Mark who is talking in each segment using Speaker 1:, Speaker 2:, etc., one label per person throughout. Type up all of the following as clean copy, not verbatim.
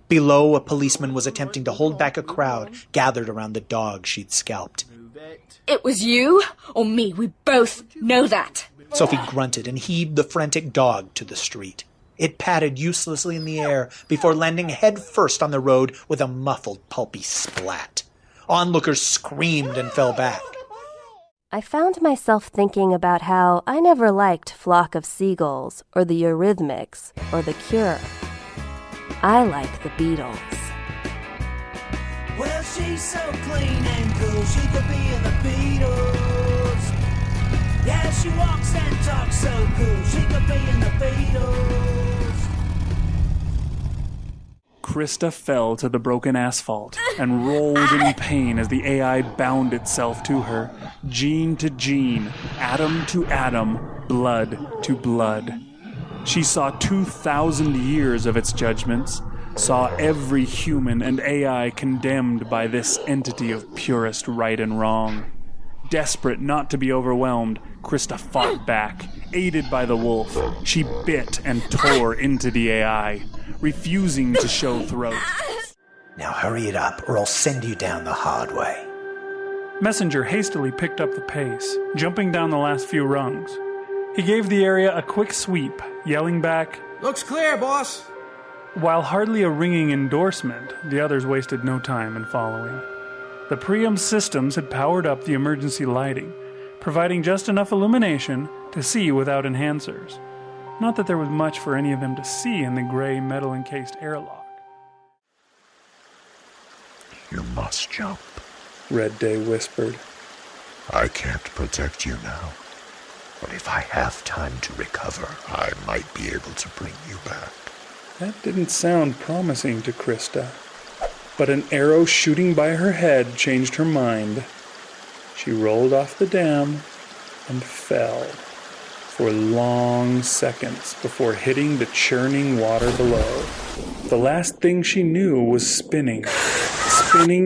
Speaker 1: Below, a policeman was attempting to hold back a crowd gathered around the dog she'd scalped.
Speaker 2: It was you or me, we both know that.
Speaker 1: Sophie grunted and heaved the frantic dog to the street. It patted uselessly in the air before landing head first on the road with a muffled, pulpy splat. Onlookers screamed and fell back.
Speaker 3: I found myself thinking about how I never liked Flock of Seagulls, or the Eurythmics, or The Cure. I like the Beatles.
Speaker 4: Well, she's so clean and cool, she could be in the Beatles. Yeah, she walks and talks so cool, she could be in the Beatles.
Speaker 5: Krista fell to the broken asphalt and rolled in pain as the AI bound itself to her, gene to gene, atom to atom, blood to blood. She saw 2,000 years of its judgments, saw every human and AI condemned by this entity of purest right and wrong. Desperate not to be overwhelmed, Krista fought back. Aided by the wolf, she bit and tore into the AI, refusing to show throat.
Speaker 6: Now hurry it up, or I'll send you down the hard way.
Speaker 5: Messenger hastily picked up the pace, jumping down the last few rungs. He gave the area a quick sweep, yelling back,
Speaker 7: "Looks clear, boss."
Speaker 5: While hardly a ringing endorsement, the others wasted no time in following. The Priam systems had powered up the emergency lighting, providing just enough illumination to see without enhancers. Not that there was much for any of them to see in the gray metal-encased airlock.
Speaker 8: "You must jump,"
Speaker 5: Red Day whispered.
Speaker 8: "I can't protect you now, but if I have time to recover, I might be able to bring you back."
Speaker 5: That didn't sound promising to Krista, but an arrow shooting by her head changed her mind. She rolled off the dam and fell for long seconds before hitting the churning water below. The last thing she knew was spinning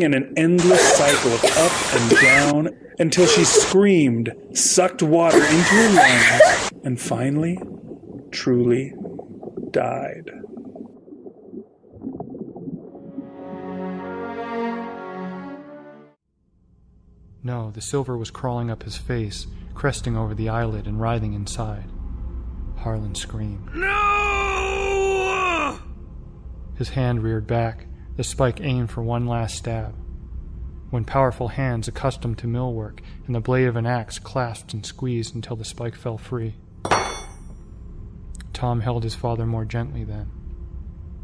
Speaker 5: in an endless cycle of up and down until she screamed, sucked water into her lungs, and finally, truly died.
Speaker 9: No, the silver was crawling up his face, cresting over the eyelid and writhing inside. Harlan screamed.
Speaker 7: No!
Speaker 9: His hand reared back, the spike aimed for one last stab. When powerful hands accustomed to millwork and the blade of an axe clasped and squeezed until the spike fell free. Tom held his father more gently then,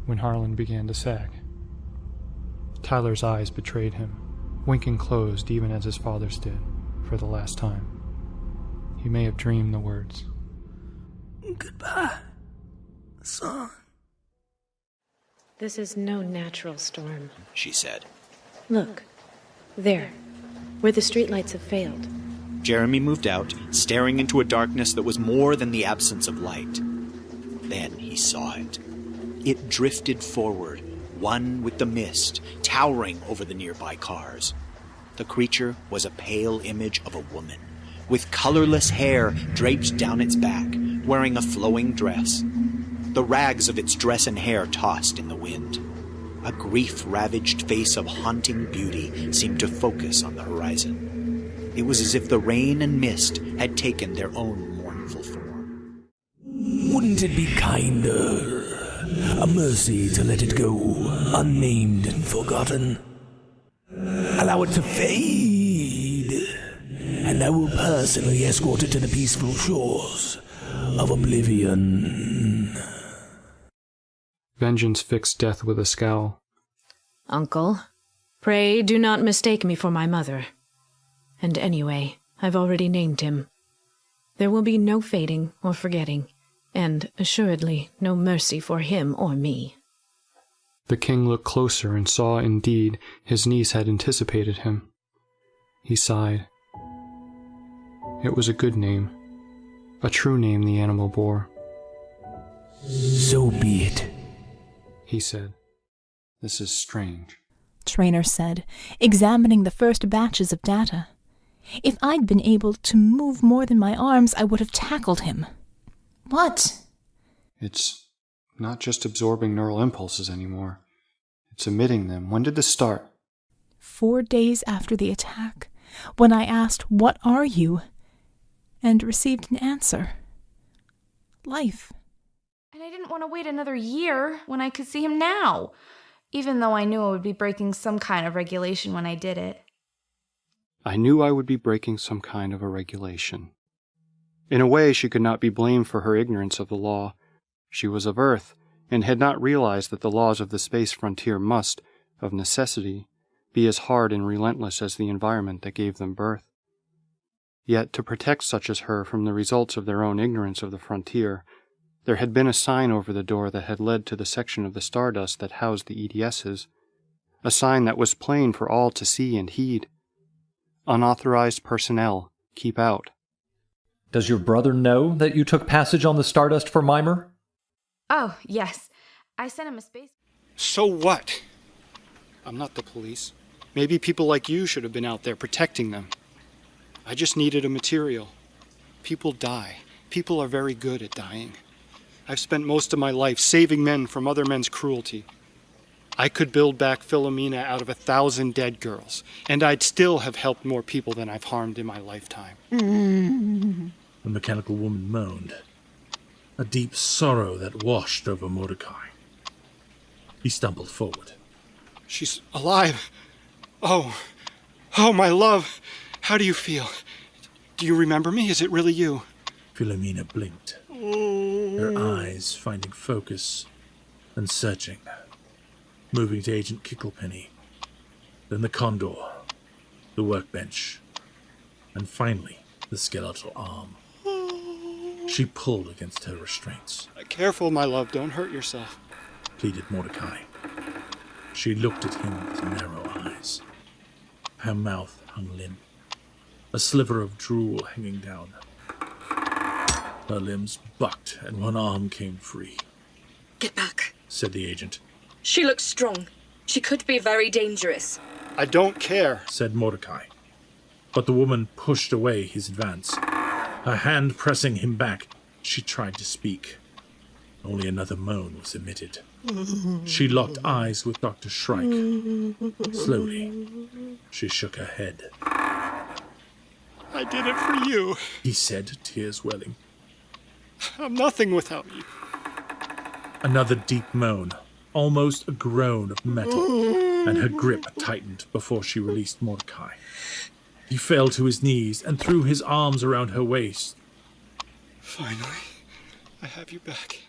Speaker 9: when Harlan began to sag. Tyler's eyes betrayed him, winking closed even as his father's did, for the last time. He may have dreamed the words.
Speaker 4: Goodbye, son.
Speaker 10: This is no natural storm,
Speaker 1: she said.
Speaker 10: Look, there, where the streetlights have failed.
Speaker 1: Jeremy moved out, staring into a darkness that was more than the absence of light. Then he saw it. It drifted forward, one with the mist, towering over the nearby cars. The creature was a pale image of a woman, with colorless hair draped down its back, wearing a flowing dress. The rags of its dress and hair tossed in the wind. A grief-ravaged face of haunting beauty seemed to focus on the horizon. It was as if the rain and mist had taken their own mournful form.
Speaker 4: Wouldn't it be kinder, a mercy to let it go, unnamed and forgotten? Allow it to fade, and I will personally escort it to the peaceful shores of oblivion.
Speaker 9: Vengeance fixed Death with a scowl.
Speaker 10: Uncle, pray do not mistake me for my mother. And anyway, I've already named him. There will be no fading or forgetting, and assuredly no mercy for him or me.
Speaker 9: The king looked closer and saw, indeed, his niece had anticipated him. He sighed. It was a good name. A true name the animal bore.
Speaker 4: So be it,
Speaker 9: he said. This is strange,
Speaker 11: Traynor said, examining the first batches of data. If I'd been able to move more than my arms, I would have tackled him. What?
Speaker 9: It's not just absorbing neural impulses anymore. Submitting them. When did this start?
Speaker 11: 4 days after the attack, when I asked, "What are you?" and received an answer. Life.
Speaker 2: And I didn't want to wait another year when I could see him now, even though I knew I would be breaking some kind of regulation when I did it.
Speaker 9: I knew I would be breaking some kind of a regulation. In a way, she could not be blamed for her ignorance of the law. She was of Earth, and had not realized that the laws of the space frontier must, of necessity, be as hard and relentless as the environment that gave them birth. Yet, to protect such as her from the results of their own ignorance of the frontier, there had been a sign over the door that had led to the section of the stardust that housed the EDSs, a sign that was plain for all to see and heed. Unauthorized personnel, keep out.
Speaker 7: Does your brother know that you took passage on the Stardust for Mimer?
Speaker 2: Oh, yes. I sent him a space...
Speaker 9: So what? I'm not the police. Maybe people like you should have been out there protecting them. I just needed a material. People die. People are very good at dying. I've spent most of my life saving men from other men's cruelty. I could build back Philomena out of 1,000 dead girls, and I'd still have helped more people than I've harmed in my lifetime.
Speaker 12: The mechanical woman moaned, a deep sorrow that washed over Mordecai. He stumbled forward.
Speaker 9: She's alive. Oh, my love. How do you feel? Do you remember me? Is it really you?
Speaker 12: Philomena blinked, her eyes finding focus and searching, moving to Agent Kicklepenny, then the condor, the workbench, and finally the skeletal arm. She pulled against her restraints.
Speaker 9: Careful, my love, don't hurt yourself,
Speaker 12: pleaded Mordecai. She looked at him with narrow eyes. Her mouth hung limp, a sliver of drool hanging down. Her limbs bucked and one arm came free.
Speaker 13: Get back,
Speaker 12: said the agent.
Speaker 13: She looks strong. She could be very dangerous.
Speaker 9: I don't care,
Speaker 12: said Mordecai. But the woman pushed away his advance. Her hand pressing him back, she tried to speak. Only another moan was emitted. She locked eyes with Dr. Shrike. Slowly, she shook her head.
Speaker 9: I did it for you,
Speaker 12: he said, tears welling.
Speaker 9: I'm nothing without you.
Speaker 12: Another deep moan, almost a groan of metal, and her grip tightened before she released Mordecai. He fell to his knees and threw his arms around her waist.
Speaker 9: Finally, I have you back.